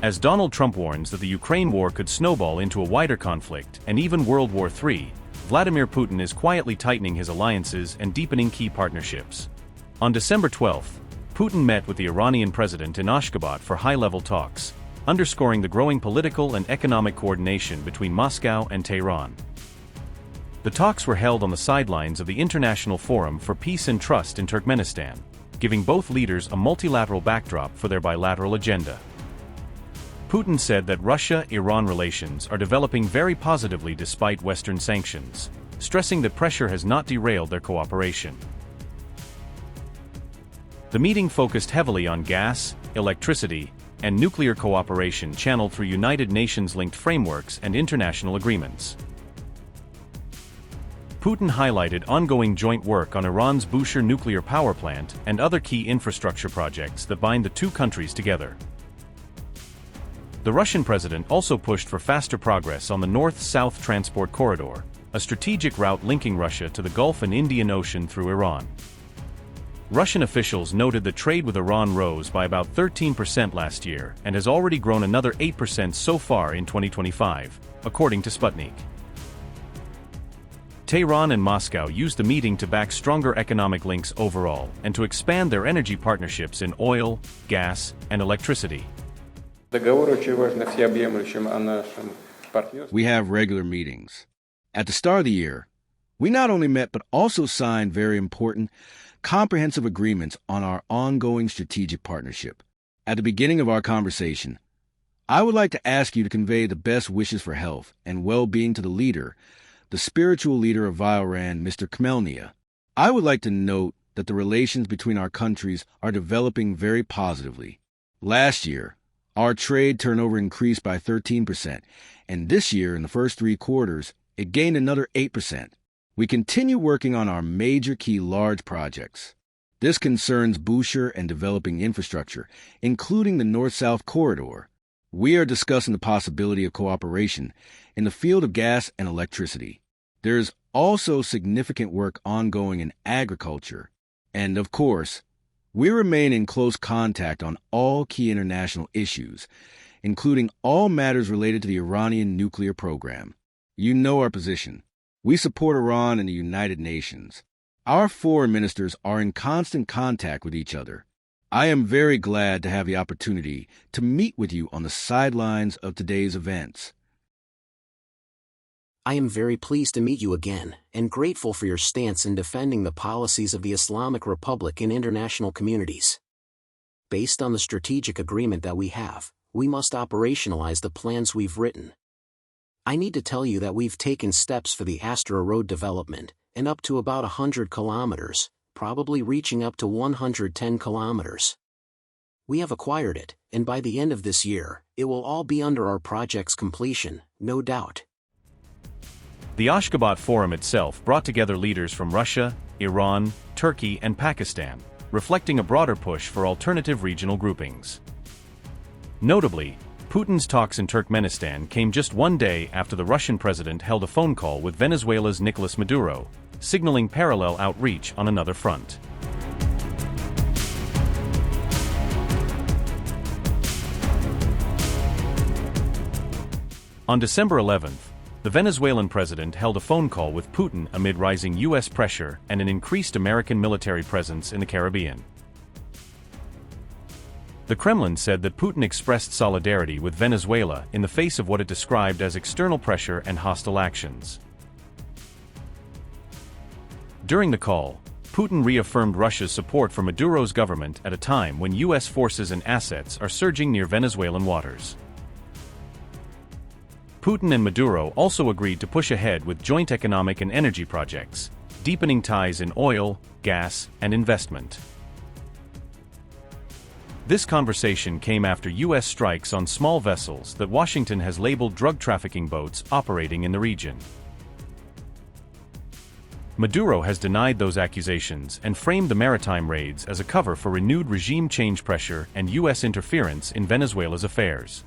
As Donald Trump warns that the Ukraine war could snowball into a wider conflict and even World War III, Vladimir Putin is quietly tightening his alliances and deepening key partnerships. On December 12, Putin met with the Iranian president in Ashgabat for high-level talks, underscoring the growing political and economic coordination between Moscow and Tehran. The talks were held on the sidelines of the International Forum for Peace and Trust in Turkmenistan, giving both leaders a multilateral backdrop for their bilateral agenda. Putin said that Russia-Iran relations are developing very positively despite Western sanctions, stressing that pressure has not derailed their cooperation. The meeting focused heavily on gas, electricity, and nuclear cooperation channeled through United Nations-linked frameworks and international agreements. Putin highlighted ongoing joint work on Iran's Bushehr nuclear power plant and other key infrastructure projects that bind the two countries together. The Russian president also pushed for faster progress on the North-South Transport Corridor, a strategic route linking Russia to the Gulf and Indian Ocean through Iran. Russian officials noted that trade with Iran rose by about 13% last year and has already grown another 8% so far in 2025, according to Sputnik. Tehran and Moscow used the meeting to back stronger economic links overall and to expand their energy partnerships in oil, gas, and electricity. We have regular meetings. At the start of the year, we not only met but also signed very important, comprehensive agreements on our ongoing strategic partnership. At the beginning of our conversation, I would like to ask you to convey the best wishes for health and well-being to the leader, the spiritual leader of Iran, Mr. Khamenei. I would like to note that the relations between our countries are developing very positively. Last year, our trade turnover increased by 13%, and this year, in the first 3 quarters, it gained another 8%. We continue working on our major key large projects. This concerns Bushehr and developing infrastructure, including the North-South Corridor. We are discussing the possibility of cooperation in the field of gas and electricity. There is also significant work ongoing in agriculture. And, of course, we remain in close contact on all key international issues, including all matters related to the Iranian nuclear program. You know our position. We support Iran and the United Nations. Our foreign ministers are in constant contact with each other. I am very glad to have the opportunity to meet with you on the sidelines of today's events. I am very pleased to meet you again, and grateful for your stance in defending the policies of the Islamic Republic in international communities. Based on the strategic agreement that we have, we must operationalize the plans we've written. I need to tell you that we've taken steps for the Astra Road development, and up to about 100 kilometers, probably reaching up to 110 kilometers. We have acquired it, and by the end of this year, it will all be under our project's completion, no doubt. The Ashgabat Forum itself brought together leaders from Russia, Iran, Turkey, and Pakistan, reflecting a broader push for alternative regional groupings. Notably, Putin's talks in Turkmenistan came just one day after the Russian president held a phone call with Venezuela's Nicolas Maduro, signaling parallel outreach on another front. On December 11th, the Venezuelan president held a phone call with Putin amid rising U.S. pressure and an increased American military presence in the Caribbean. The Kremlin said that Putin expressed solidarity with Venezuela in the face of what it described as external pressure and hostile actions. During the call, Putin reaffirmed Russia's support for Maduro's government at a time when U.S. forces and assets are surging near Venezuelan waters. Putin and Maduro also agreed to push ahead with joint economic and energy projects, deepening ties in oil, gas, and investment. This conversation came after U.S. strikes on small vessels that Washington has labeled drug trafficking boats operating in the region. Maduro has denied those accusations and framed the maritime raids as a cover for renewed regime change pressure and U.S. interference in Venezuela's affairs.